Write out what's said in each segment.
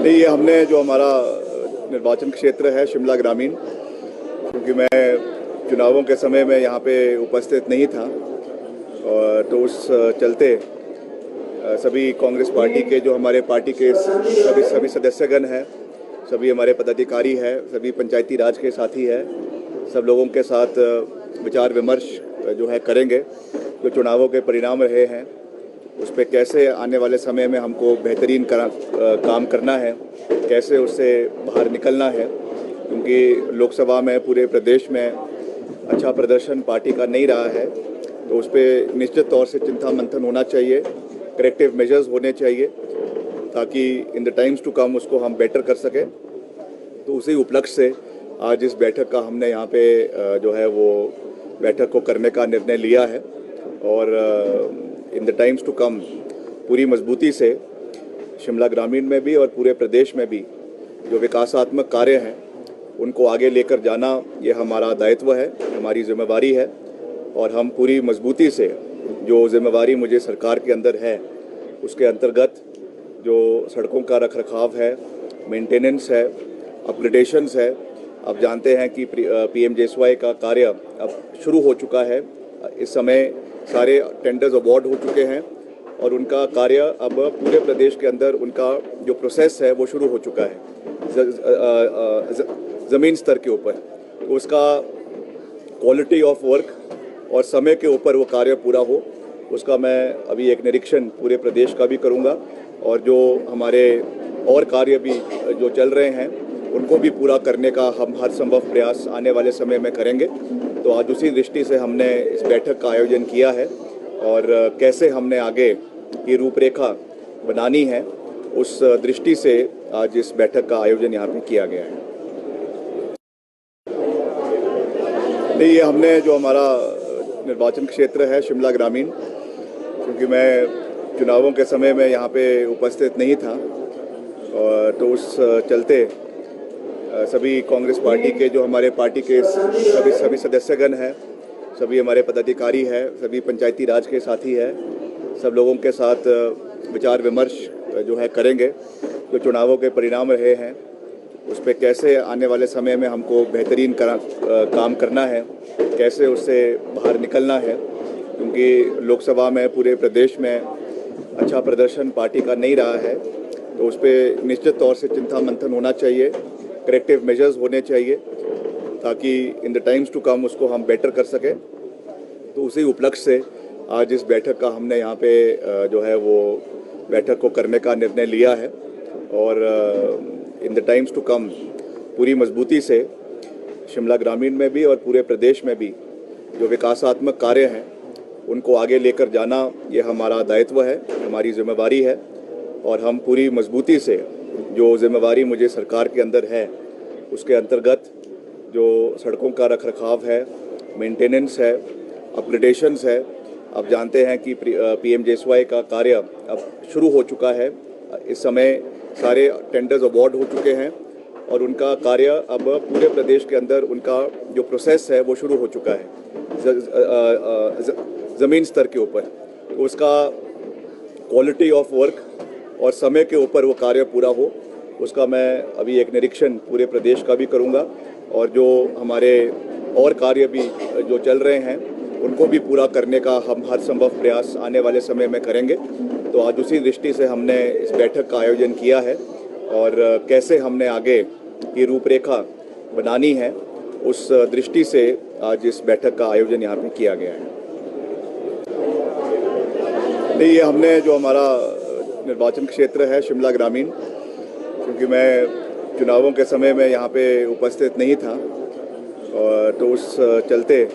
नहीं, ये हमने जो हमारा निर्वाचन क्षेत्र है शिमला ग्रामीण, क्योंकि मैं चुनावों के समय में यहाँ पे उपस्थित नहीं था और तो उस चलते सभी कांग्रेस पार्टी के जो हमारे पार्टी के सभी सदस्यगण हैं, सभी हमारे पदाधिकारी हैं, सभी पंचायती राज के साथी हैं, सब लोगों के साथ विचार विमर्श जो है करेंगे। जो चुनावों के परिणाम रहे हैं उस पर कैसे आने वाले समय में हमको बेहतरीन काम करना है, कैसे उससे बाहर निकलना है, क्योंकि लोकसभा में पूरे प्रदेश में अच्छा प्रदर्शन पार्टी का नहीं रहा है। तो उस पर निश्चित तौर से चिंता मंथन होना चाहिए, करेक्टिव मेजर्स होने चाहिए, ताकि in the times to come उसको हम बेटर कर सकें। तो उसी उपलक्ष्य से आज इस बैठक का हमने यहाँ पे जो है वो बैठक को करने का निर्णय लिया है और in the times to come पूरी मजबूती से शिमला ग्रामीण में भी और पूरे प्रदेश में भी जो विकासात्मक कार्य हैं उनको आगे लेकर जाना ये हमारा दायित्व है, हमारी जिम्मेवारी है। और हम पूरी मजबूती से जो जिम्मेवारी मुझे सरकार के अंदर है उसके अंतर्गत जो सड़कों का रखरखाव है, मेंटेनेंस है, अपग्रेडेशंस है। आप जानते हैं कि PMJSY का कार्य अब शुरू हो चुका है। इस समय सारे टेंडर्स अवार्ड हो चुके हैं और उनका कार्य अब पूरे प्रदेश के अंदर उनका जो प्रोसेस है वो शुरू हो चुका है ज़मीन स्तर के ऊपर। तो उसका क्वालिटी ऑफ वर्क और समय के ऊपर वो कार्य पूरा हो, उसका मैं अभी एक निरीक्षण पूरे प्रदेश का भी करूँगा और जो हमारे और कार्य भी जो चल रहे हैं उनको भी पूरा करने का हम हर संभव प्रयास आने वाले समय में करेंगे। तो आज उसी दृष्टि से हमने इस बैठक का आयोजन किया है और कैसे हमने आगे की रूपरेखा बनानी है उस दृष्टि से आज इस बैठक का आयोजन यहाँ पे किया गया है। नहीं, ये हमने जो हमारा निर्वाचन क्षेत्र है शिमला ग्रामीण, क्योंकि मैं चुनावों के समय में यहाँ पे उपस्थित नहीं था और तो उस चलते सभी कांग्रेस पार्टी के जो हमारे पार्टी के सभी सदस्यगण हैं, सभी हमारे पदाधिकारी हैं, सभी पंचायती राज के साथी हैं, सब लोगों के साथ विचार विमर्श जो है करेंगे। जो चुनावों के परिणाम रहे हैं उस पर कैसे आने वाले समय में हमको बेहतरीन काम करना है, कैसे उससे बाहर निकलना है, क्योंकि लोकसभा में पूरे प्रदेश में अच्छा प्रदर्शन पार्टी का नहीं रहा है। तो उस पर निश्चित तौर से चिंता मंथन होना चाहिए, करेक्टिव मेजर्स होने चाहिए, ताकि in the times to come उसको हम बेटर कर सकें। तो उसी उपलक्ष्य से आज इस बैठक का हमने यहाँ पे जो है वो बैठक को करने का निर्णय लिया है और in the times to come पूरी मजबूती से शिमला ग्रामीण में भी और पूरे प्रदेश में भी जो विकासात्मक कार्य हैं उनको आगे लेकर जाना ये हमारा दायित्व है, हमारी जिम्मेवारी है। और हम पूरी मजबूती से जो जिम्मेवारी मुझे सरकार के अंदर है उसके अंतर्गत जो सड़कों का रखरखाव है, मेंटेनेंस है, अपग्रेडेशंस है। आप जानते हैं कि PMJSY का कार्य अब शुरू हो चुका है। इस समय सारे टेंडर्स अवार्ड हो चुके हैं और उनका कार्य अब पूरे प्रदेश के अंदर उनका जो प्रोसेस है वो शुरू हो चुका है ज़मीन स्तर के ऊपर। तो उसका क्वालिटी ऑफ वर्क और समय के ऊपर वो कार्य पूरा हो, उसका मैं अभी एक निरीक्षण पूरे प्रदेश का भी करूँगा और जो हमारे और कार्य भी जो चल रहे हैं उनको भी पूरा करने का हम हर संभव प्रयास आने वाले समय में करेंगे। तो आज उसी दृष्टि से हमने इस बैठक का आयोजन किया है और कैसे हमने आगे की रूपरेखा बनानी है उस दृष्टि से आज इस बैठक का आयोजन यहाँ पे किया गया है। नहीं, ये हमने जो हमारा निर्वाचन क्षेत्र है शिमला ग्रामीण, क्योंकि मैं चुनावों के समय में यहाँ पे उपस्थित नहीं था और तो उस चलते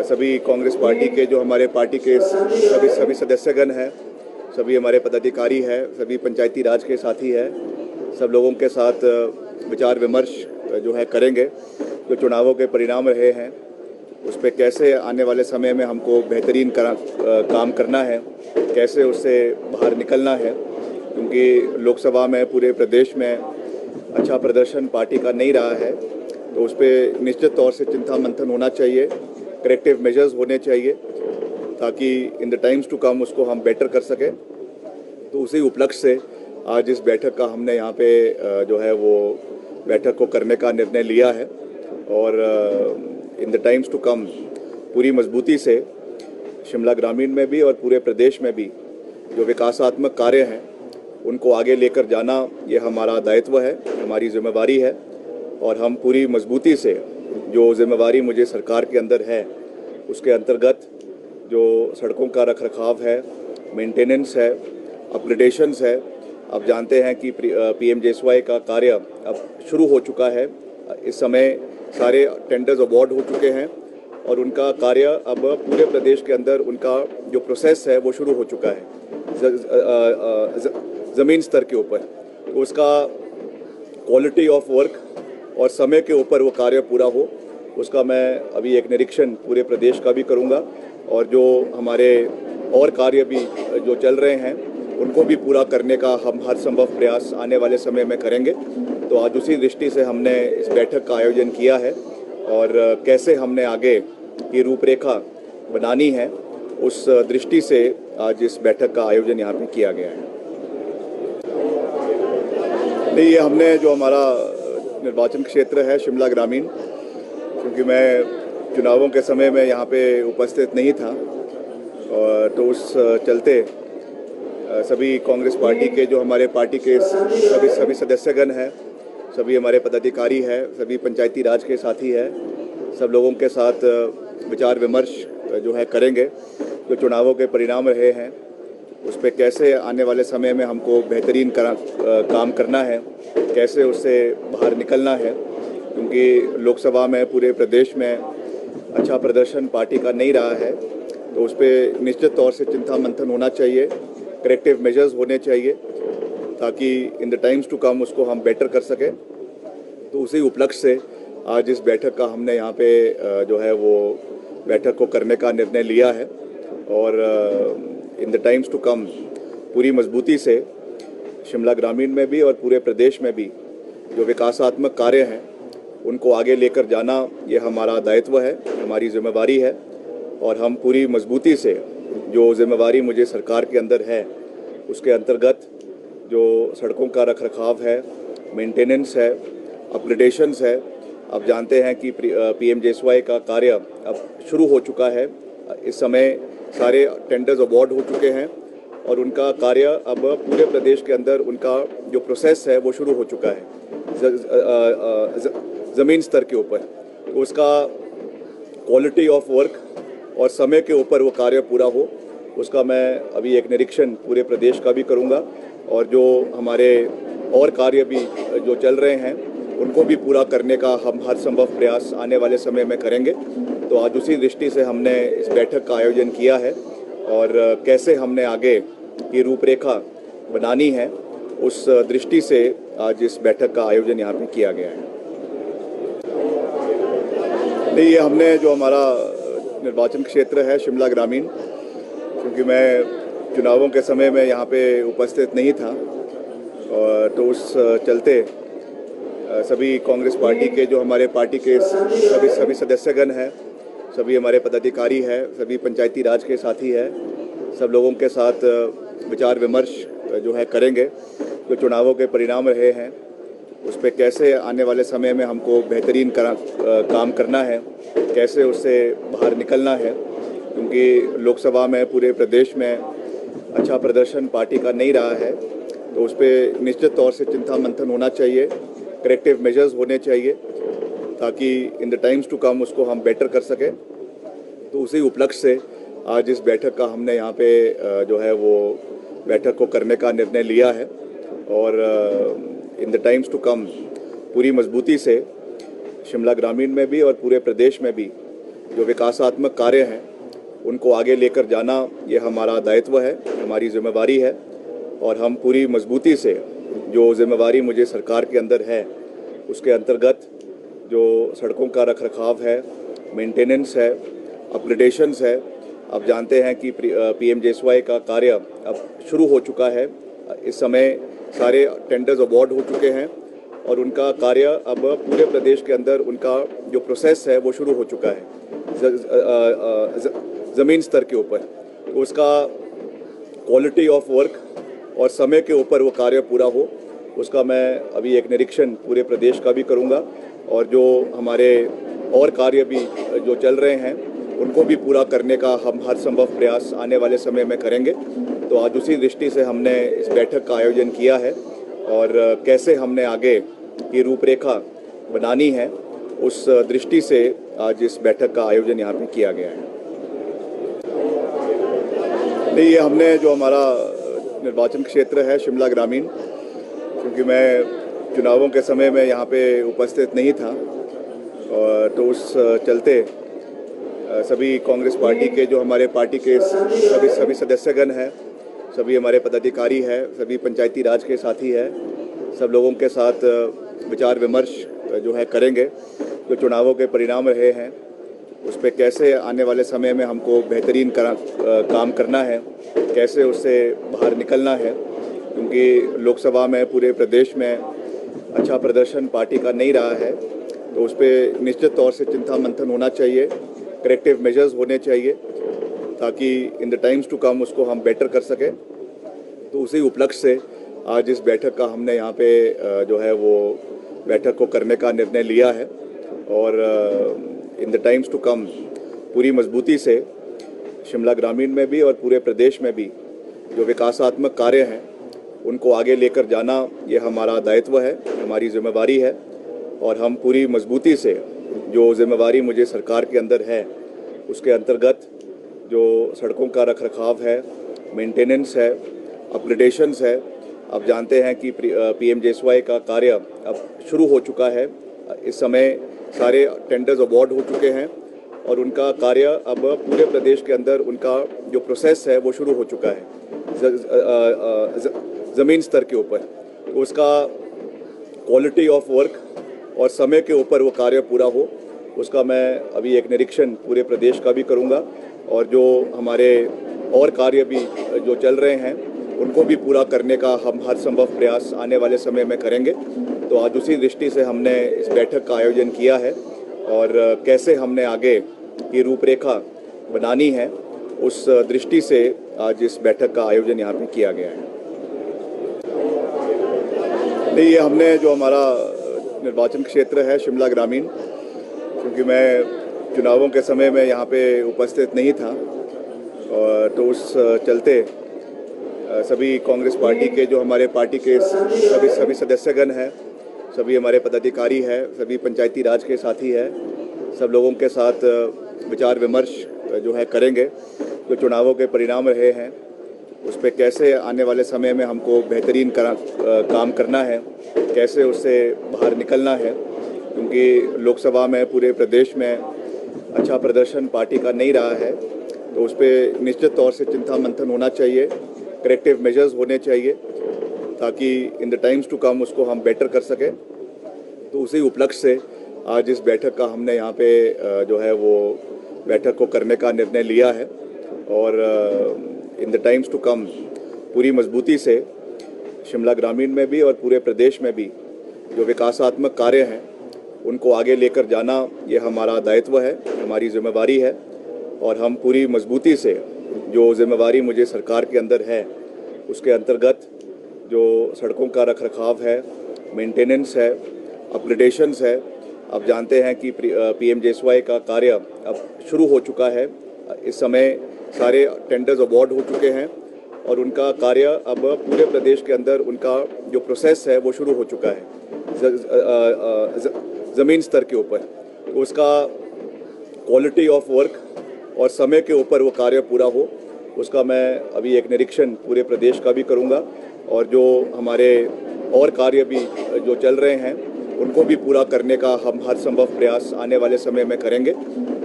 सभी कांग्रेस पार्टी के जो हमारे पार्टी के सभी सदस्यगण हैं, सभी हमारे पदाधिकारी हैं, सभी पंचायती राज के साथी हैं, सब लोगों के साथ विचार विमर्श जो है करेंगे। जो चुनावों के परिणाम रहे हैं उस पर कैसे आने वाले समय में हमको बेहतरीन काम करना है, कैसे उससे बाहर निकलना है, क्योंकि लोकसभा में पूरे प्रदेश में अच्छा प्रदर्शन पार्टी का नहीं रहा है। तो उस पर निश्चित तौर से चिंता मंथन होना चाहिए, करेक्टिव मेजर्स होने चाहिए, ताकि in the times to come उसको हम बेटर कर सकें। तो उसी उपलक्ष्य से आज इस बैठक का हमने यहाँ पे जो है वो बैठक को करने का निर्णय लिया है और in the times to come पूरी मजबूती से शिमला ग्रामीण में भी और पूरे प्रदेश में भी जो विकासात्मक कार्य हैं उनको आगे लेकर जाना ये हमारा दायित्व है, हमारी जिम्मेवारी है और हम पूरी मजबूती से जो जिम्मेवारी मुझे सरकार के अंदर है उसके अंतर्गत जो सड़कों का रखरखाव है, मेंटेनेंस है, अपग्रेडेशंस है। आप जानते हैं कि PMJSY का कार्य अब शुरू हो चुका है। इस समय सारे टेंडर्स अवार्ड हो चुके हैं और उनका कार्य अब पूरे प्रदेश के अंदर उनका जो प्रोसेस है वो शुरू हो चुका है ज़मीन स्तर के ऊपर। तो उसका क्वालिटी ऑफ वर्क और समय के ऊपर वो कार्य पूरा हो, उसका मैं अभी एक निरीक्षण पूरे प्रदेश का भी करूंगा और जो हमारे और कार्य भी जो चल रहे हैं उनको भी पूरा करने का हम हर संभव प्रयास आने वाले समय में करेंगे। तो आज उसी दृष्टि से हमने इस बैठक का आयोजन किया है और कैसे हमने आगे की रूपरेखा बनानी है उस दृष्टि से आज इस बैठक का आयोजन यहाँ पे किया गया है। नहीं, ये हमने जो हमारा निर्वाचन क्षेत्र है शिमला ग्रामीण, क्योंकि मैं चुनावों के समय में यहाँ पे उपस्थित नहीं था और तो उस चलते सभी कांग्रेस पार्टी के जो हमारे पार्टी के सभी सदस्यगण हैं, सभी हमारे पदाधिकारी हैं, सभी पंचायती राज के साथी हैं, सब लोगों के साथ विचार विमर्श जो है करेंगे। जो चुनावों के परिणाम रहे हैं उस पर कैसे आने वाले समय में हमको बेहतरीन काम करना है, कैसे उससे बाहर निकलना है, क्योंकि लोकसभा में पूरे प्रदेश में अच्छा प्रदर्शन पार्टी का नहीं रहा है। तो उस पर निश्चित तौर से चिंता मंथन होना चाहिए, करेक्टिव मेजर्स होने चाहिए ताकि in the times to come उसको हम बेटर कर सकें। तो उसी उपलक्ष्य से आज इस बैठक का हमने यहाँ पे जो है वो बैठक को करने का निर्णय लिया है और in the times to come पूरी मजबूती से शिमला ग्रामीण में भी और पूरे प्रदेश में भी जो विकासात्मक कार्य हैं उनको आगे लेकर जाना ये हमारा दायित्व है, हमारी जिम्मेवारी है और हम पूरी मजबूती से जो जिम्मेवारी मुझे सरकार के अंदर है उसके अंतर्गत जो सड़कों का रखरखाव है, मेंटेनेंस है, अपग्रेडेशंस है। आप जानते हैं कि PMJSY का कार्य अब शुरू हो चुका है। इस समय सारे टेंडर्स अवार्ड हो चुके हैं और उनका कार्य अब पूरे प्रदेश के अंदर उनका जो प्रोसेस है वो शुरू हो चुका है ज़मीन स्तर के ऊपर। तो उसका क्वालिटी ऑफ वर्क और समय के ऊपर वो कार्य पूरा हो, उसका मैं अभी एक निरीक्षण पूरे प्रदेश का भी करूंगा और जो हमारे और कार्य भी जो चल रहे हैं उनको भी पूरा करने का हम हर संभव प्रयास आने वाले समय में करेंगे। तो आज उसी दृष्टि से हमने इस बैठक का आयोजन किया है और कैसे हमने आगे की रूपरेखा बनानी है उस दृष्टि से आज इस बैठक का आयोजन यहाँ पे किया गया है। नहीं, ये हमने जो हमारा निर्वाचन क्षेत्र है शिमला ग्रामीण, क्योंकि मैं चुनावों के समय में यहाँ पे उपस्थित नहीं था और तो उस चलते सभी कांग्रेस पार्टी के जो हमारे पार्टी के सभी सदस्यगण हैं, सभी हमारे पदाधिकारी हैं, सभी पंचायती राज के साथी हैं, सब लोगों के साथ विचार विमर्श जो है करेंगे। जो चुनावों के परिणाम रहे हैं उस पर कैसे आने वाले समय में हमको बेहतरीन काम करना है, कैसे उससे बाहर निकलना है, क्योंकि लोकसभा में पूरे प्रदेश में अच्छा प्रदर्शन पार्टी का नहीं रहा है। तो उस पर निश्चित तौर से चिंता मंथन होना चाहिए, करेक्टिव मेजर्स होने चाहिए ताकि in the times to come उसको हम बेटर कर सकें। तो उसी उपलक्ष्य से आज इस बैठक का हमने यहाँ पे जो है वो बैठक को करने का निर्णय लिया है और in the times to come पूरी मजबूती से शिमला ग्रामीण में भी और पूरे प्रदेश में भी जो विकासात्मक कार्य हैं उनको आगे लेकर जाना ये हमारा दायित्व है, हमारी जिम्मेवारी है और हम पूरी मजबूती से जो जिम्मेवारी मुझे सरकार के अंदर है उसके अंतर्गत जो सड़कों का रखरखाव है, मेंटेनेंस है, अपग्रेडेशंस है। आप जानते हैं कि PMJSY का कार्य अब शुरू हो चुका है। इस समय सारे टेंडर्स अवार्ड हो चुके हैं और उनका कार्य अब पूरे प्रदेश के अंदर उनका जो प्रोसेस है वो शुरू हो चुका है ज़मीन स्तर के ऊपर। तो उसका क्वालिटी ऑफ वर्क और समय के ऊपर वो कार्य पूरा हो, उसका मैं अभी एक निरीक्षण पूरे प्रदेश का भी करूंगा और जो हमारे और कार्य भी जो चल रहे हैं उनको भी पूरा करने का हम हर संभव प्रयास आने वाले समय में करेंगे। तो आज उसी दृष्टि से हमने इस बैठक का आयोजन किया है और कैसे हमने आगे की रूपरेखा बनानी है उस दृष्टि से आज इस बैठक का आयोजन यहाँ पे किया गया है। नहीं, ये हमने जो हमारा निर्वाचन क्षेत्र है शिमला ग्रामीण, क्योंकि मैं चुनावों के समय में यहाँ पे उपस्थित नहीं था और तो उस चलते सभी कांग्रेस पार्टी के जो हमारे पार्टी के सभी सदस्यगण हैं, सभी हमारे पदाधिकारी हैं, सभी पंचायती राज के साथी हैं, सब लोगों के साथ विचार विमर्श जो है करेंगे। जो चुनावों के परिणाम रहे हैं उस पर कैसे आने वाले समय में हमको बेहतरीन काम करना है, कैसे उससे बाहर निकलना है, क्योंकि लोकसभा में पूरे प्रदेश में अच्छा प्रदर्शन पार्टी का नहीं रहा है। तो उस पर निश्चित तौर से चिंता मंथन होना चाहिए, करेक्टिव मेजर्स होने चाहिए ताकि in the times to come उसको हम बेटर कर सकें। तो उसी उपलक्ष्य से आज इस बैठक का हमने यहाँ पे जो है वो बैठक को करने का निर्णय लिया है और in the times to come पूरी मजबूती से शिमला ग्रामीण में भी और पूरे प्रदेश में भी जो विकासात्मक कार्य हैं उनको आगे लेकर जाना ये हमारा दायित्व है, हमारी जिम्मेवारी है और हम पूरी मजबूती से जो जिम्मेवारी मुझे सरकार के अंदर है उसके अंतर्गत जो सड़कों का रखरखाव है, मेंटेनेंस है, अपग्रेडेशंस है। आप जानते हैं कि PMJSY का कार्य अब शुरू हो चुका है। इस समय सारे टेंडर्स अवार्ड हो चुके हैं और उनका कार्य अब पूरे प्रदेश के अंदर उनका जो प्रोसेस है वो शुरू हो चुका है ज़मीन स्तर के ऊपर। उसका क्वालिटी ऑफ वर्क और समय के ऊपर वो कार्य पूरा हो, उसका मैं अभी एक निरीक्षण पूरे प्रदेश का भी करूंगा और जो हमारे और कार्य भी जो चल रहे हैं उनको भी पूरा करने का हम हर संभव प्रयास आने वाले समय में करेंगे। तो आज उसी दृष्टि से हमने इस बैठक का आयोजन किया है और कैसे हमने आगे की रूपरेखा बनानी है उस दृष्टि से आज इस बैठक का आयोजन यहाँ पे किया गया है। नहीं, ये हमने जो हमारा निर्वाचन क्षेत्र है शिमला ग्रामीण, क्योंकि मैं चुनावों के समय में यहाँ पे उपस्थित नहीं था और तो उस चलते सभी कांग्रेस पार्टी के जो हमारे पार्टी के सभी सदस्यगण हैं, सभी हमारे पदाधिकारी हैं, सभी पंचायती राज के साथी हैं, सब लोगों के साथ विचार विमर्श जो है करेंगे। जो चुनावों के परिणाम रहे हैं उस पर कैसे आने वाले समय में हमको बेहतरीन काम करना है, कैसे उससे बाहर निकलना है, क्योंकि लोकसभा में पूरे प्रदेश में अच्छा प्रदर्शन पार्टी का नहीं रहा है। तो उस पर निश्चित तौर से चिंता मंथन होना चाहिए, करेक्टिव मेजर्स होने चाहिए ताकि in the times to come उसको हम बेटर कर सकें। तो उसी उपलक्ष्य से आज इस बैठक का हमने यहाँ पे जो है वो बैठक को करने का निर्णय लिया है और in the times to come पूरी मजबूती से शिमला ग्रामीण में भी और पूरे प्रदेश में भी जो विकासात्मक कार्य हैं उनको आगे लेकर जाना ये हमारा दायित्व है, हमारी जिम्मेवारी है और हम पूरी मजबूती से जो जिम्मेवारी मुझे सरकार के अंदर है उसके अंतर्गत जो सड़कों का रखरखाव है, मेंटेनेंस है, अपग्रेडेशंस है। आप जानते हैं कि PMJSY का कार्य अब शुरू हो चुका है। इस समय सारे टेंडर्स अवार्ड हो चुके हैं और उनका कार्य अब पूरे प्रदेश के अंदर उनका जो प्रोसेस है वो शुरू हो चुका है ज़मीन स्तर के ऊपर। उसका क्वालिटी ऑफ वर्क और समय के ऊपर वो कार्य पूरा हो, उसका मैं अभी एक निरीक्षण पूरे प्रदेश का भी करूंगा और जो हमारे और कार्य भी जो चल रहे हैं उनको भी पूरा करने का हम हर संभव प्रयास आने वाले समय में करेंगे।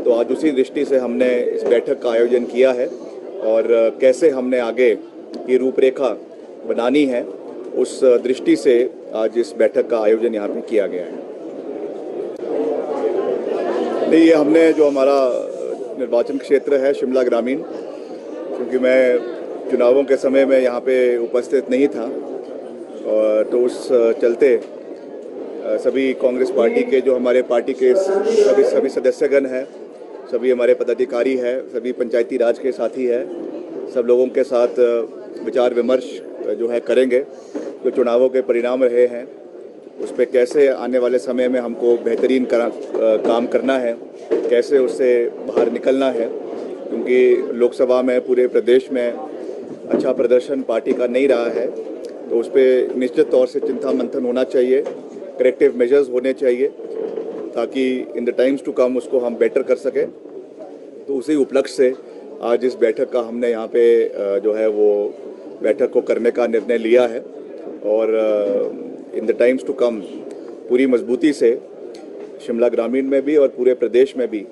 तो आज उसी दृष्टि से हमने इस बैठक का आयोजन किया है और कैसे हमने आगे की रूपरेखा बनानी है उस दृष्टि से आज इस बैठक का आयोजन यहाँ पे किया गया है। नहीं, ये हमने जो हमारा निर्वाचन क्षेत्र है शिमला ग्रामीण, क्योंकि मैं चुनावों के समय में यहाँ पे उपस्थित नहीं था और तो उस चलते सभी कांग्रेस पार्टी के जो हमारे पार्टी के सभी सदस्यगण हैं, सभी हमारे पदाधिकारी हैं, सभी पंचायती राज के साथी हैं, सब लोगों के साथ विचार विमर्श जो है करेंगे। जो चुनावों के परिणाम रहे हैं उस पर कैसे आने वाले समय में हमको बेहतरीन काम करना है, कैसे उससे बाहर निकलना है, क्योंकि लोकसभा में पूरे प्रदेश में अच्छा प्रदर्शन पार्टी का नहीं रहा है, तो उस पर निश्चित तौर से चिंता मंथन होना चाहिए, करेक्टिव मेजर्स होने चाहिए, ताकि in the times to come उसको हम बेटर कर सकें। तो उसी उपलक्ष्य से आज इस बैठक का हमने यहाँ पे जो है वो बैठक को करने का निर्णय लिया है और in the times to come पूरी मजबूती से शिमला ग्रामीण में भी और पूरे प्रदेश में भी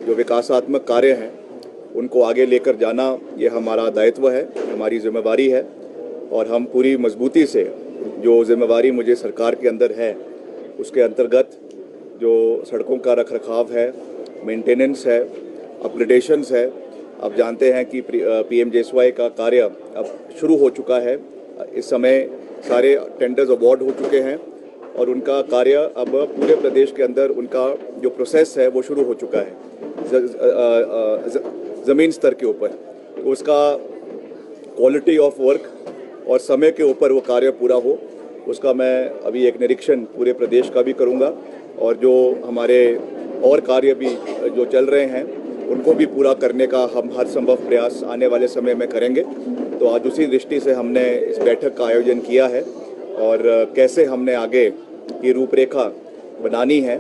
जो विकासात्मक कार्य हैं उनको आगे लेकर जाना ये हमारा दायित्व है, हमारी जिम्मेवारी है और हम पूरी मजबूती से जो जिम्मेवारी मुझे सरकार के अंदर है उसके अंतर्गत जो सड़कों का रखरखाव है, मेंटेनेंस है, अपग्रेडेशंस है। आप जानते हैं कि PMJSY का कार्य अब शुरू हो चुका है। इस समय सारे टेंडर्स अवार्ड हो चुके हैं और उनका कार्य अब पूरे प्रदेश के अंदर उनका जो प्रोसेस है वो शुरू हो चुका है ज़मीन स्तर के ऊपर। तो उसका क्वालिटी ऑफ वर्क और समय के ऊपर वो कार्य पूरा हो, उसका मैं अभी एक निरीक्षण पूरे प्रदेश का भी करूँगा और जो हमारे और कार्य भी जो चल रहे हैं उनको भी पूरा करने का हम हर संभव प्रयास आने वाले समय में करेंगे। तो आज उसी दृष्टि से हमने इस बैठक का आयोजन किया है और कैसे हमने आगे की रूपरेखा बनानी है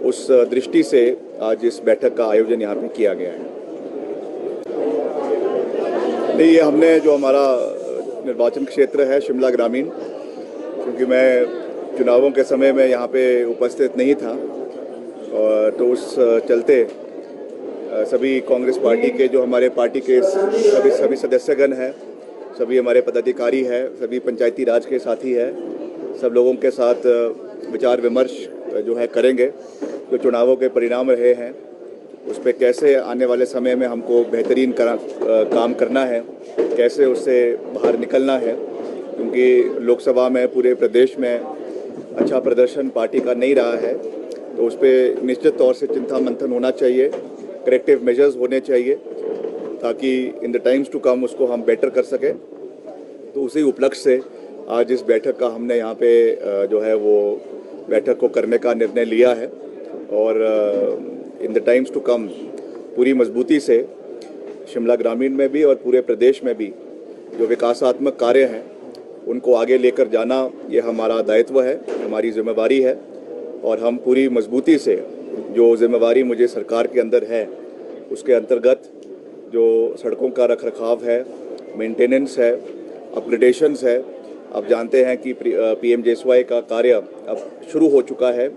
उस दृष्टि से आज इस बैठक का आयोजन यहाँ पे किया गया है। नहीं, ये हमने जो हमारा निर्वाचन क्षेत्र है शिमला ग्रामीण, क्योंकि मैं चुनावों के समय में यहाँ पे उपस्थित नहीं था और तो उस चलते सभी कांग्रेस पार्टी के जो हमारे पार्टी के सभी सदस्यगण हैं, सभी हमारे पदाधिकारी हैं, सभी पंचायती राज के साथी हैं, सब लोगों के साथ विचार विमर्श जो है करेंगे। जो चुनावों के परिणाम रहे हैं उस पर कैसे आने वाले समय में हमको बेहतरीन काम करना है, कैसे उससे बाहर निकलना है, क्योंकि लोकसभा में पूरे प्रदेश में अच्छा प्रदर्शन पार्टी का नहीं रहा है, तो उस पर निश्चित तौर से चिंता मंथन होना चाहिए, करेक्टिव मेजर्स होने चाहिए, ताकि in the times to come उसको हम बेटर कर सकें। तो उसी उपलक्ष्य से आज इस बैठक का हमने यहाँ पे जो है वो बैठक को करने का निर्णय लिया है और in the times to come पूरी मजबूती से शिमला ग्रामीण में भी और पूरे प्रदेश में भी जो विकासात्मक कार्य हैं उनको आगे लेकर जाना ये हमारा दायित्व है, हमारी जिम्मेवारी है और हम पूरी मजबूती से जो जिम्मेवारी मुझे सरकार के अंदर है उसके अंतर्गत जो सड़कों का रखरखाव है, मेंटेनेंस है, अपग्रेडेशंस है। आप जानते हैं कि PMJSY का कार्य अब शुरू हो चुका है।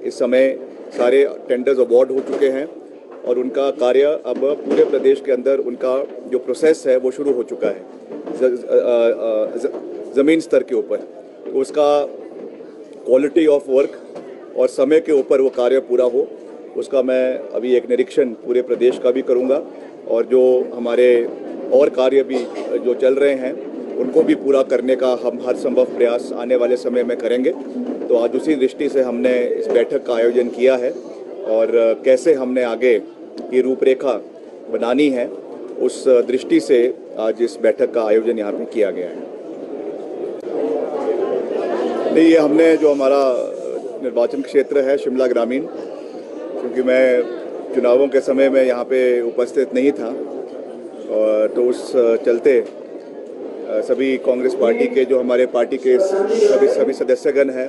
इस समय सारे टेंडर्स अवार्ड हो चुके हैं और उनका कार्य अब पूरे प्रदेश के अंदर उनका जो प्रोसेस है वो शुरू हो चुका है ज़मीन स्तर के ऊपर। तो उसका क्वालिटी ऑफ वर्क और समय के ऊपर वो कार्य पूरा हो, उसका मैं अभी एक निरीक्षण पूरे प्रदेश का भी करूँगा और जो हमारे और कार्य भी जो चल रहे हैं उनको भी पूरा करने का हम हर संभव प्रयास आने वाले समय में करेंगे। तो आज उसी दृष्टि से हमने इस बैठक का आयोजन किया है और कैसे हमने आगे की रूपरेखा बनानी है उस दृष्टि से आज इस बैठक का आयोजन यहाँ पे किया गया है। नहीं, ये हमने जो हमारा निर्वाचन क्षेत्र है शिमला ग्रामीण, क्योंकि मैं चुनावों के समय में यहाँ पे उपस्थित नहीं था और तो उस चलते सभी कांग्रेस पार्टी के जो हमारे पार्टी के सभी सदस्यगण हैं,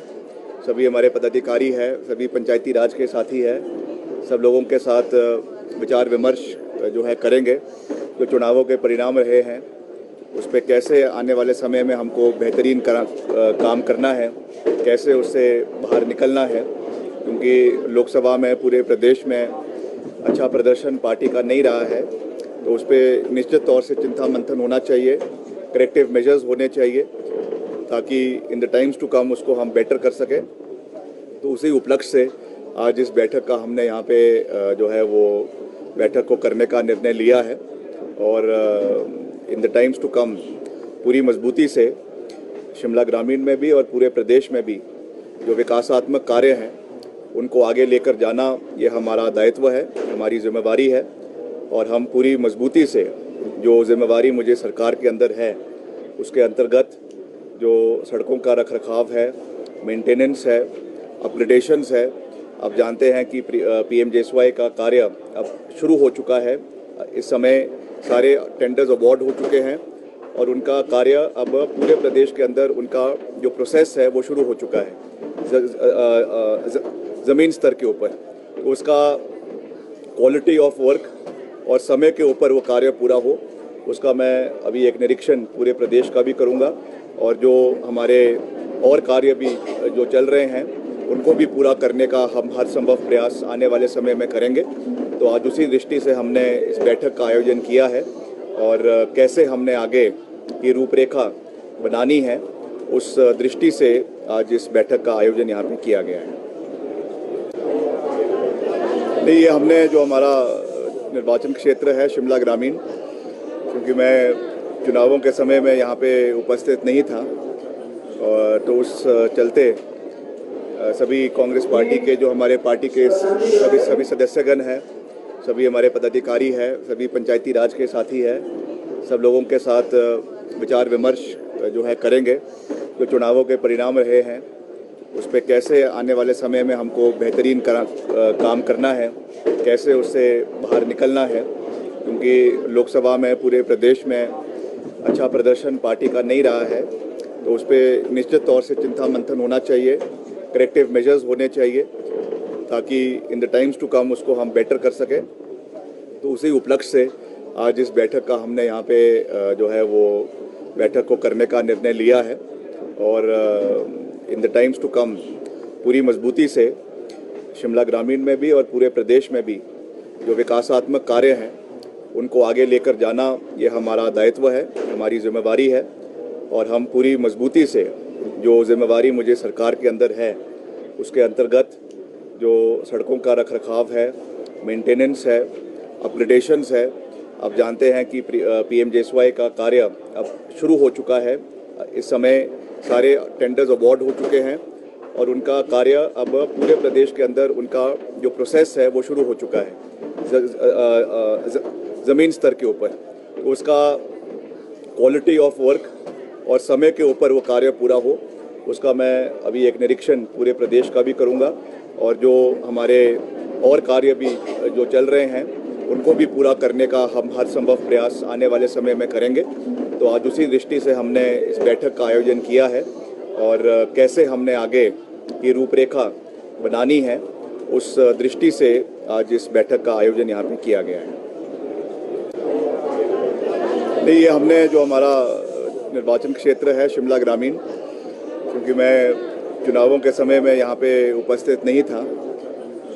सभी हमारे पदाधिकारी हैं, सभी पंचायती राज के साथी हैं, सब लोगों के साथ विचार विमर्श जो है करेंगे। जो चुनावों के परिणाम रहे हैं उस पर कैसे आने वाले समय में हमको बेहतरीन काम करना है, कैसे उससे बाहर निकलना है, क्योंकि लोकसभा में पूरे प्रदेश में अच्छा प्रदर्शन पार्टी का नहीं रहा है, तो उस पर निश्चित तौर से चिंता मंथन होना चाहिए, करेक्टिव मेजर्स होने चाहिए, ताकि in the times to come उसको हम बेटर कर सकें। तो उसी उपलक्ष्य से आज इस बैठक का हमने यहाँ पे जो है वो बैठक को करने का निर्णय लिया है और in the times to come पूरी मजबूती से शिमला ग्रामीण में भी और पूरे प्रदेश में भी जो विकासात्मक कार्य हैं उनको आगे लेकर जाना ये हमारा दायित्व है, हमारी जिम्मेवारी है और हम पूरी मजबूती से जो जिम्मेवारी मुझे सरकार के अंदर है उसके अंतर्गत जो सड़कों का रखरखाव है, मेंटेनेंस है, अपग्रेडेशंस है। आप जानते हैं कि PMJSY का कार्य अब शुरू हो चुका है। इस समय सारे टेंडर्स अवार्ड हो चुके हैं और उनका कार्य अब पूरे प्रदेश के अंदर उनका जो प्रोसेस है वो शुरू हो चुका है ज़मीन स्तर के ऊपर। उसका क्वालिटी ऑफ वर्क और समय के ऊपर वो कार्य पूरा हो, उसका मैं अभी एक निरीक्षण पूरे प्रदेश का भी करूंगा और जो हमारे और कार्य भी जो चल रहे हैं उनको भी पूरा करने का हम हर संभव प्रयास आने वाले समय में करेंगे। तो आज उसी दृष्टि से हमने इस बैठक का आयोजन किया है और कैसे हमने आगे की रूपरेखा बनानी है उस दृष्टि से आज इस बैठक का आयोजन यहाँ पे किया गया है। नहीं, ये हमने जो हमारा निर्वाचन क्षेत्र है शिमला ग्रामीण, क्योंकि मैं चुनावों के समय में यहाँ पे उपस्थित नहीं था और तो उस चलते सभी कांग्रेस पार्टी के जो हमारे पार्टी के सभी सदस्यगण हैं, सभी हमारे पदाधिकारी हैं, सभी पंचायती राज के साथी हैं, सब लोगों के साथ विचार विमर्श जो है करेंगे। जो चुनावों के परिणाम रहे हैं उस पर कैसे आने वाले समय में हमको बेहतरीन काम करना है, कैसे उससे बाहर निकलना है, क्योंकि लोकसभा में पूरे प्रदेश में अच्छा प्रदर्शन पार्टी का नहीं रहा है। तो उस पर निश्चित तौर से चिंता मंथन होना चाहिए, करेक्टिव मेजर्स होने चाहिए ताकि in the times to come उसको हम बेटर कर सकें। तो उसी उपलक्ष्य से आज इस बैठक का हमने यहाँ पे जो है वो बैठक को करने का निर्णय लिया है और in the times to come पूरी मजबूती से शिमला ग्रामीण में भी और पूरे प्रदेश में भी जो विकासात्मक कार्य हैं उनको आगे लेकर जाना ये हमारा दायित्व है, हमारी जिम्मेवारी है और हम पूरी मजबूती से जो जिम्मेवारी मुझे सरकार के अंदर है उसके अंतर्गत जो सड़कों का रखरखाव है, मेंटेनेंस है, अपग्रेडेशंस है। आप जानते हैं कि PMJSY का कार्य अब शुरू हो चुका है। इस समय सारे टेंडर्स अवार्ड हो चुके हैं और उनका कार्य अब पूरे प्रदेश के अंदर उनका जो प्रोसेस है वो शुरू हो चुका है ज़मीन स्तर के ऊपर। उसका क्वालिटी ऑफ वर्क और समय के ऊपर वो कार्य पूरा हो, उसका मैं अभी एक निरीक्षण पूरे प्रदेश का भी करूंगा और जो हमारे और कार्य भी जो चल रहे हैं उनको भी पूरा करने का हम हर संभव प्रयास आने वाले समय में करेंगे। तो आज उसी दृष्टि से हमने इस बैठक का आयोजन किया है और कैसे हमने आगे की रूपरेखा बनानी है उस दृष्टि से आज इस बैठक का आयोजन यहाँ पे किया गया है। नहीं, ये हमने जो हमारा निर्वाचन क्षेत्र है शिमला ग्रामीण, क्योंकि मैं चुनावों के समय में यहाँ पे उपस्थित नहीं था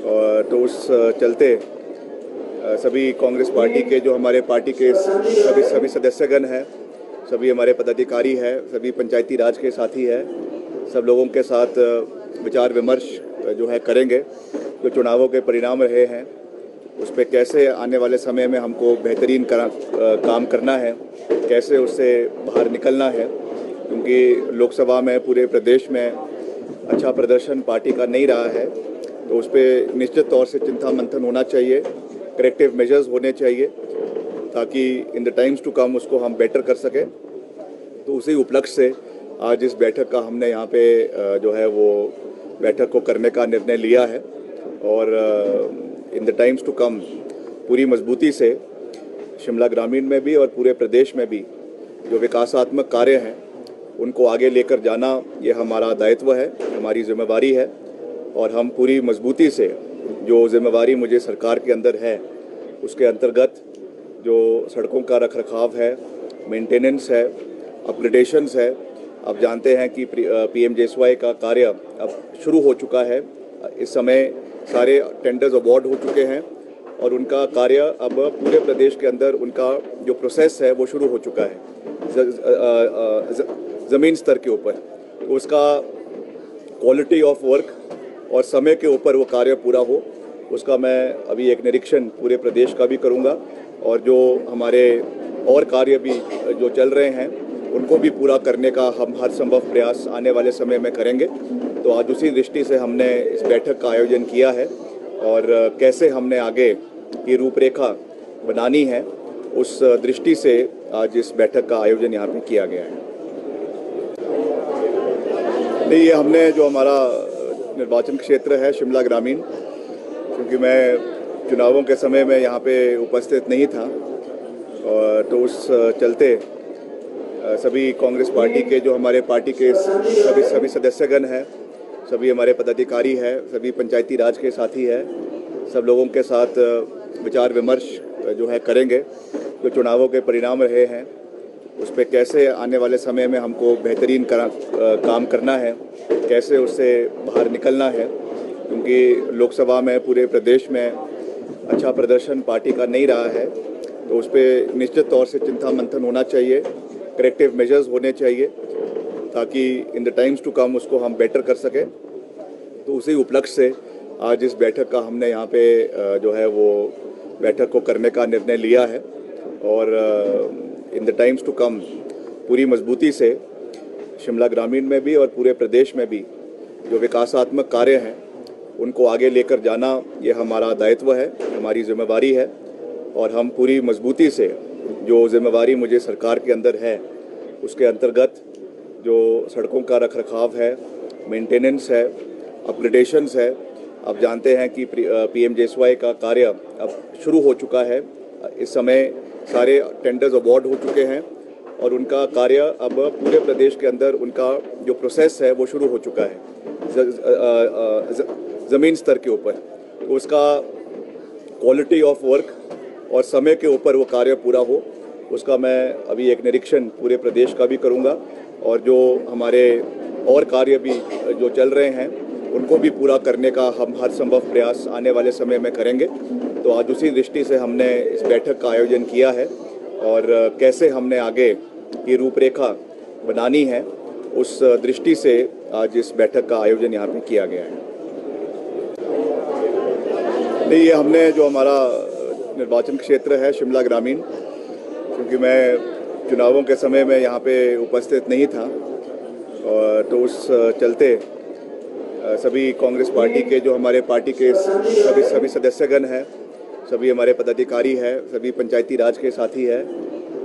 और तो उस चलते सभी कांग्रेस पार्टी के जो हमारे पार्टी के सभी सदस्यगण हैं, सभी हमारे पदाधिकारी हैं, सभी पंचायती राज के साथी हैं, सब लोगों के साथ विचार विमर्श जो है करेंगे। जो चुनावों के परिणाम रहे हैं उस पर कैसे आने वाले समय में हमको बेहतरीन काम करना है, कैसे उससे बाहर निकलना है, क्योंकि लोकसभा में पूरे प्रदेश में अच्छा प्रदर्शन पार्टी का नहीं रहा है। तो उस पर निश्चित तौर से चिंता मंथन होना चाहिए, करेक्टिव मेजर्स होने चाहिए ताकि in the times to come उसको हम बेटर कर सकें। तो उसी उपलक्ष्य से आज इस बैठक का हमने यहाँ पे जो है वो बैठक को करने का निर्णय लिया है और in the times to come पूरी मजबूती से शिमला ग्रामीण में भी और पूरे प्रदेश में भी जो विकासात्मक कार्य हैं उनको आगे लेकर जाना ये हमारा दायित्व है, हमारी जिम्मेवारी है और हम पूरी मजबूती से जो जिम्मेवारी मुझे सरकार के अंदर है उसके अंतर्गत जो सड़कों का रखरखाव है, मेंटेनेंस है, अपग्रेडेशंस है। आप जानते हैं कि PMJSY का कार्य अब शुरू हो चुका है। इस समय सारे टेंडर्स अवार्ड हो चुके हैं और उनका कार्य अब पूरे प्रदेश के अंदर उनका जो प्रोसेस है वो शुरू हो चुका है ज़मीन स्तर के ऊपर। उसका क्वालिटी ऑफ वर्क और समय के ऊपर वो कार्य पूरा हो, उसका मैं अभी एक निरीक्षण पूरे प्रदेश का भी करूंगा और जो हमारे और कार्य भी जो चल रहे हैं उनको भी पूरा करने का हम हर संभव प्रयास आने वाले समय में करेंगे। तो आज उसी दृष्टि से हमने इस बैठक का आयोजन किया है और कैसे हमने आगे की रूपरेखा बनानी है उस दृष्टि से आज इस बैठक का आयोजन यहाँ पे किया गया है। नहीं, ये हमने जो हमारा निर्वाचन क्षेत्र है शिमला ग्रामीण, क्योंकि मैं चुनावों के समय में यहाँ पे उपस्थित नहीं था और तो उस चलते सभी कांग्रेस पार्टी के जो हमारे पार्टी के सभी सदस्यगण हैं, सभी हमारे पदाधिकारी हैं, सभी पंचायती राज के साथी हैं, सब लोगों के साथ विचार विमर्श जो है करेंगे। जो चुनावों के परिणाम रहे हैं उस पर कैसे आने वाले समय में हमको बेहतरीन काम करना है, कैसे उससे बाहर निकलना है, क्योंकि लोकसभा में पूरे प्रदेश में अच्छा प्रदर्शन पार्टी का नहीं रहा है, तो उस पर निश्चित तौर से चिंता मंथन होना चाहिए, करेक्टिव मेजर्स होने चाहिए ताकि in the times to come उसको हम बेटर कर सकें। तो उसी उपलक्ष्य से आज इस बैठक का हमने यहाँ पे जो है वो बैठक को करने का निर्णय लिया है और in the times to come पूरी मजबूती से शिमला ग्रामीण में भी और पूरे प्रदेश में भी जो विकासात्मक कार्य हैं उनको आगे लेकर जाना ये हमारा दायित्व है, हमारी जिम्मेवारी है और हम पूरी मजबूती से जो जिम्मेवारी मुझे सरकार के अंदर है उसके अंतर्गत जो सड़कों का रखरखाव है, मेंटेनेंस है, अपग्रेडेशंस है। आप जानते हैं कि PMJSY का कार्य अब शुरू हो चुका है। इस समय सारे टेंडर्स अवार्ड हो चुके हैं और उनका कार्य अब पूरे प्रदेश के अंदर उनका जो प्रोसेस है वो शुरू हो चुका है ज़मीन स्तर के ऊपर। तो उसका क्वालिटी ऑफ वर्क और समय के ऊपर वो कार्य पूरा हो, उसका मैं अभी एक निरीक्षण पूरे प्रदेश का भी करूँगा और जो हमारे और कार्य भी जो चल रहे हैं उनको भी पूरा करने का हम हर संभव प्रयास आने वाले समय में करेंगे। तो आज उसी दृष्टि से हमने इस बैठक का आयोजन किया है और कैसे हमने आगे की रूपरेखा बनानी है उस दृष्टि से आज इस बैठक का आयोजन यहाँ पे किया गया है। नहीं, ये हमने जो हमारा निर्वाचन क्षेत्र है शिमला ग्रामीण, क्योंकि मैं चुनावों के समय में यहाँ पे उपस्थित नहीं था और तो उस चलते सभी कांग्रेस पार्टी के जो हमारे पार्टी के सभी सदस्यगण हैं, सभी हमारे पदाधिकारी हैं, सभी पंचायती राज के साथी हैं,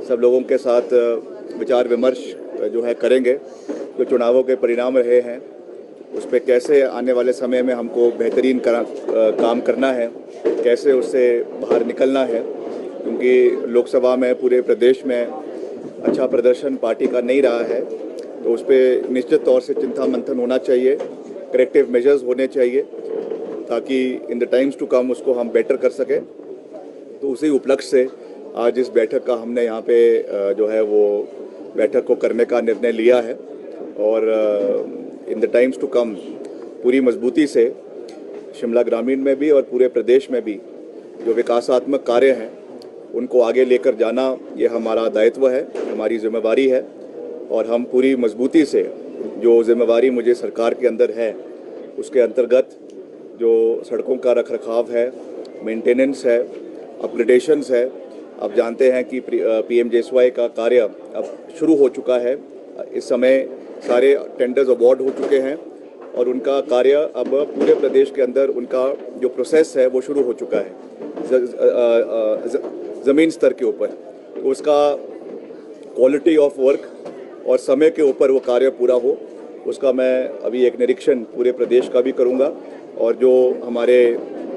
सब लोगों के साथ विचार विमर्श जो है करेंगे। जो चुनावों के परिणाम रहे हैं उस पर कैसे आने वाले समय में हमको बेहतरीन काम करना है, कैसे उससे बाहर निकलना है, क्योंकि लोकसभा में पूरे प्रदेश में अच्छा प्रदर्शन पार्टी का नहीं रहा है, तो उस पर निश्चित तौर से चिंता मंथन होना चाहिए, करेक्टिव मेजर्स होने चाहिए ताकि in the times to come उसको हम बेटर कर सकें। तो उसी उपलक्ष्य से आज इस बैठक का हमने यहाँ पे जो है वो बैठक को करने का निर्णय लिया है और in the times to come पूरी मजबूती से शिमला ग्रामीण में भी और पूरे प्रदेश में भी जो विकासात्मक कार्य हैं उनको आगे लेकर जाना ये हमारा दायित्व है, हमारी जिम्मेवारी है और हम पूरी मजबूती से जो जिम्मेवारी मुझे सरकार के अंदर है उसके अंतर्गत जो सड़कों का रखरखाव है, मेंटेनेंस है, अपग्रेडेशंस है। आप जानते हैं कि PMJSY का कार्य अब शुरू हो चुका है। इस समय सारे टेंडर्स अवार्ड हो चुके हैं और उनका कार्य अब पूरे प्रदेश के अंदर उनका जो प्रोसेस है वो शुरू हो चुका है ज़मीन स्तर के ऊपर। तो उसका क्वालिटी ऑफ वर्क और समय के ऊपर वो कार्य पूरा हो, उसका मैं अभी एक निरीक्षण पूरे प्रदेश का भी करूँगा और जो हमारे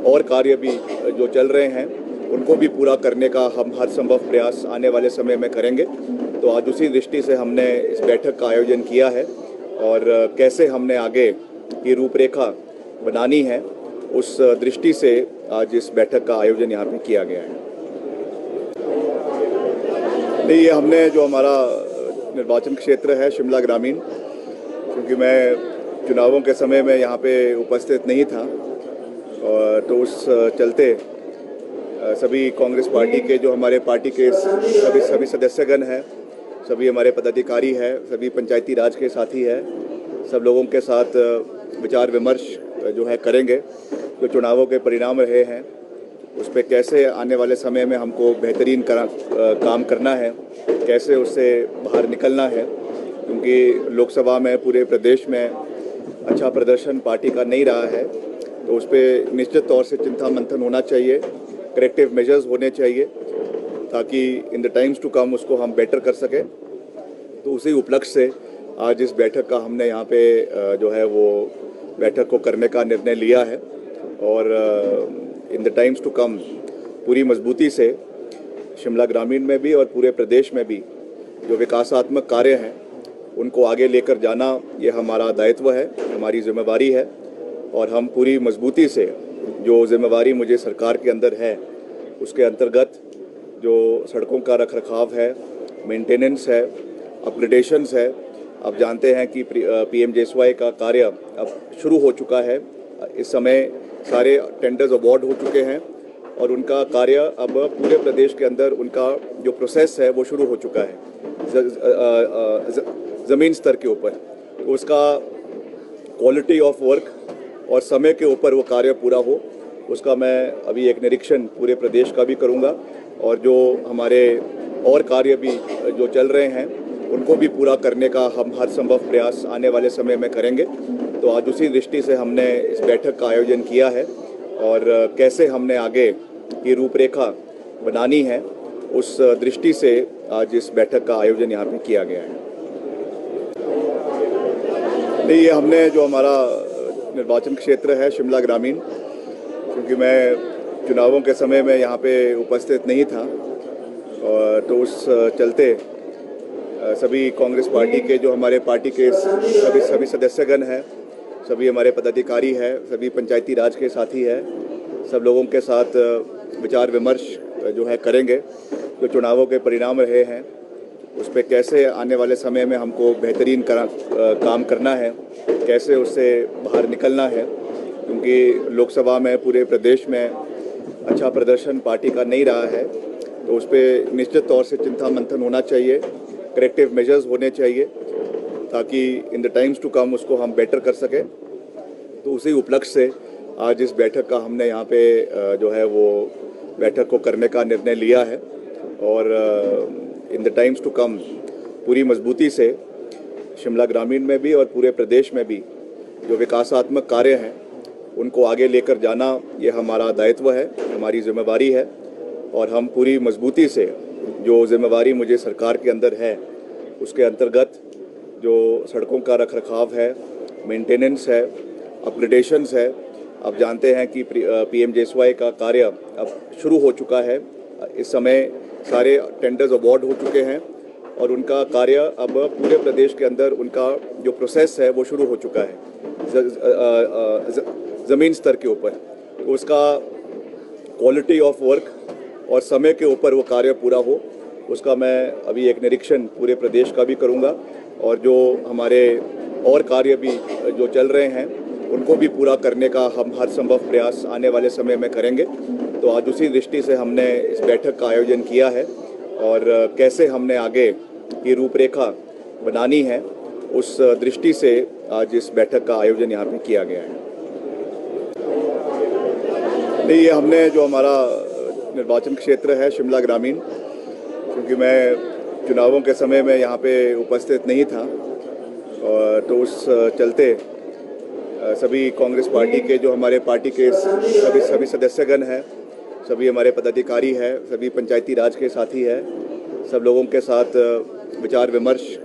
और कार्य भी जो चल रहे हैं उनको भी पूरा करने का हम हर संभव प्रयास आने वाले समय में करेंगे। तो आज उसी दृष्टि से हमने इस बैठक का आयोजन किया है और कैसे हमने आगे की रूपरेखा बनानी है उस दृष्टि से आज इस बैठक का आयोजन यहाँ पे किया गया है। नहीं, ये हमने जो हमारा निर्वाचन क्षेत्र है शिमला ग्रामीण, क्योंकि मैं चुनावों के समय में यहाँ पे उपस्थित नहीं था और तो उस चलते सभी कांग्रेस पार्टी के जो हमारे पार्टी के सभी सदस्यगण हैं, सभी हमारे पदाधिकारी हैं, सभी पंचायती राज के साथी हैं, सब लोगों के साथ विचार विमर्श जो है करेंगे। जो चुनावों के परिणाम रहे हैं उस पर कैसे आने वाले समय में हमको बेहतरीन काम करना है, कैसे उससे बाहर निकलना है, क्योंकि लोकसभा में पूरे प्रदेश में अच्छा प्रदर्शन पार्टी का नहीं रहा है, तो उस पर निश्चित तौर से चिंता मंथन होना चाहिए, करेक्टिव मेजर्स होने चाहिए ताकि in the times to come उसको हम बेटर कर सकें। तो उसी उपलक्ष्य से आज इस बैठक का हमने यहाँ पे जो है वो बैठक को करने का निर्णय लिया है और in the times to come पूरी मजबूती से शिमला ग्रामीण में भी और पूरे प्रदेश में भी जो विकासात्मक कार्य हैं उनको आगे लेकर जाना ये हमारा दायित्व है, हमारी जिम्मेवारी है और हम पूरी मजबूती से जो जिम्मेवारी मुझे सरकार के अंदर है उसके अंतर्गत जो सड़कों का रखरखाव है, मेंटेनेंस है, अपग्रेडेशंस है। आप जानते हैं कि PMJSY का कार्य अब शुरू हो चुका है। इस समय सारे टेंडर्स अवार्ड हो चुके हैं और उनका कार्य अब पूरे प्रदेश के अंदर उनका जो प्रोसेस है वो शुरू हो चुका है ज़मीन स्तर के ऊपर। तो उसका क्वालिटी ऑफ वर्क और समय के ऊपर वो कार्य पूरा हो, उसका मैं अभी एक निरीक्षण पूरे प्रदेश का भी करूंगा और जो हमारे और कार्य भी जो चल रहे हैं उनको भी पूरा करने का हम हर संभव प्रयास आने वाले समय में करेंगे। तो आज उसी दृष्टि से हमने इस बैठक का आयोजन किया है और कैसे हमने आगे की रूपरेखा बनानी है उस दृष्टि से आज इस बैठक का आयोजन यहाँ पे किया गया है। नहीं, ये हमने जो हमारा निर्वाचन क्षेत्र है शिमला ग्रामीण, क्योंकि मैं चुनावों के समय में यहाँ पे उपस्थित नहीं था और तो उस चलते सभी कांग्रेस पार्टी के जो हमारे पार्टी के सभी सदस्यगण हैं, सभी हमारे पदाधिकारी हैं, सभी पंचायती राज के साथी हैं, सब लोगों के साथ विचार विमर्श जो है करेंगे। जो चुनावों के परिणाम रहे हैं उस पर कैसे आने वाले समय में हमको बेहतरीन काम करना है, कैसे उससे बाहर निकलना है, क्योंकि लोकसभा में पूरे प्रदेश में अच्छा प्रदर्शन पार्टी का नहीं रहा है। तो उस पर निश्चित तौर से चिंता मंथन होना चाहिए, करेक्टिव मेजर्स होने चाहिए ताकि in the times to come उसको हम बेटर कर सकें। तो उसी उपलक्ष्य से आज इस बैठक का हमने यहाँ पे जो है वो बैठक को करने का निर्णय लिया है और in the times to come पूरी मजबूती से शिमला ग्रामीण में भी और पूरे प्रदेश में भी जो विकासात्मक कार्य हैं उनको आगे लेकर जाना ये हमारा दायित्व है, हमारी जिम्मेवारी है और हम पूरी मजबूती से जो जिम्मेवारी मुझे सरकार के अंदर है उसके अंतर्गत जो सड़कों का रखरखाव है, मेंटेनेंस है, अपग्रेडेशंस है। आप जानते हैं कि PMJSY का कार्य अब शुरू हो चुका है। इस समय सारे टेंडर्स अवार्ड हो चुके हैं और उनका कार्य अब पूरे प्रदेश के अंदर उनका जो प्रोसेस है वो शुरू हो चुका है ज़मीन स्तर के ऊपर। तो उसका क्वालिटी ऑफ वर्क और समय के ऊपर वो कार्य पूरा हो, उसका मैं अभी एक निरीक्षण पूरे प्रदेश का भी करूंगा और जो हमारे और कार्य भी जो चल रहे हैं उनको भी पूरा करने का हम हर संभव प्रयास आने वाले समय में करेंगे। तो आज उसी दृष्टि से हमने इस बैठक का आयोजन किया है और कैसे हमने आगे की रूपरेखा बनानी है उस दृष्टि से आज इस बैठक का आयोजन यहाँ पे किया गया है। नहीं, ये हमने जो हमारा निर्वाचन क्षेत्र है शिमला ग्रामीण, क्योंकि मैं चुनावों के समय में यहाँ पे उपस्थित नहीं था और तो उस चलते सभी कांग्रेस पार्टी के जो हमारे पार्टी के सभी सदस्यगण हैं, सभी हमारे पदाधिकारी हैं, सभी पंचायती राज के साथी हैं, सब लोगों के साथ विचार विमर्श